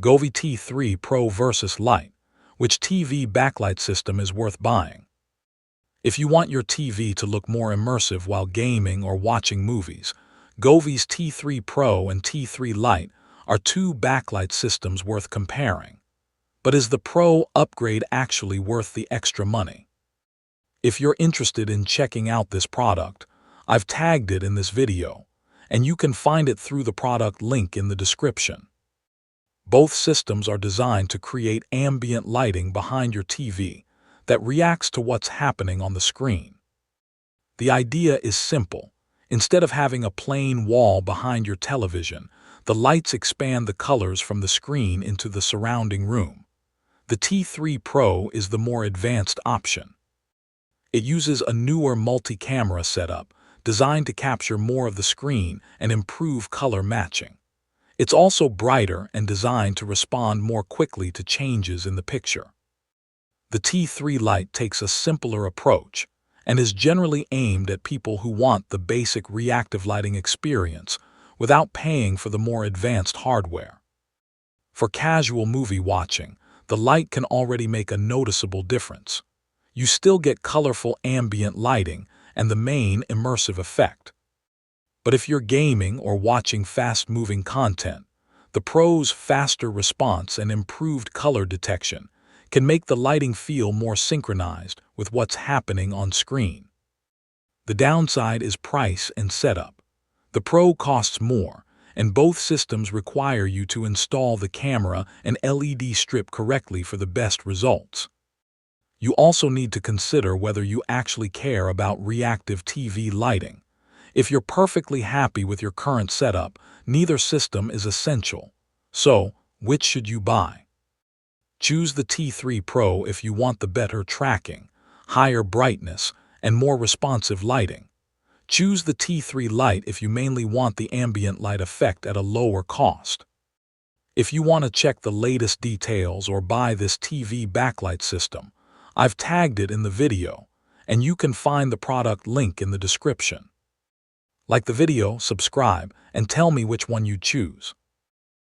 Govee T3 Pro versus Lite. Which TV backlight system is worth buying? If you want your TV to look more immersive while gaming or watching movies, Govee's T3 Pro and T3 Lite are two backlight systems worth comparing. But is the Pro upgrade actually worth the extra money? If you're interested in checking out this product, I've tagged it in this video, and you can find it through the product link in the description. Both systems are designed to create ambient lighting behind your TV that reacts to what's happening on the screen. The idea is simple. Instead of having a plain wall behind your television, the lights expand the colors from the screen into the surrounding room. The T3 Pro is the more advanced option. It uses a newer multi-camera setup designed to capture more of the screen and improve color matching. It's also brighter and designed to respond more quickly to changes in the picture. The T3 Lite takes a simpler approach and is generally aimed at people who want the basic reactive lighting experience without paying for the more advanced hardware. For casual movie watching, the Lite can already make a noticeable difference. You still get colorful ambient lighting and the main immersive effect. But if you're gaming or watching fast-moving content, the Pro's faster response and improved color detection can make the lighting feel more synchronized with what's happening on screen. The downside is price and setup. The Pro costs more, and both systems require you to install the camera and LED strip correctly for the best results. You also need to consider whether you actually care about reactive TV lighting. If you're perfectly happy with your current setup, neither system is essential. So, which should you buy? Choose the T3 Pro if you want the better tracking, higher brightness, and more responsive lighting. Choose the T3 Lite if you mainly want the ambient light effect at a lower cost. If you want to check the latest details or buy this TV backlight system, I've tagged it in the video, and you can find the product link in the description. Like the video, subscribe, and tell me which one you choose.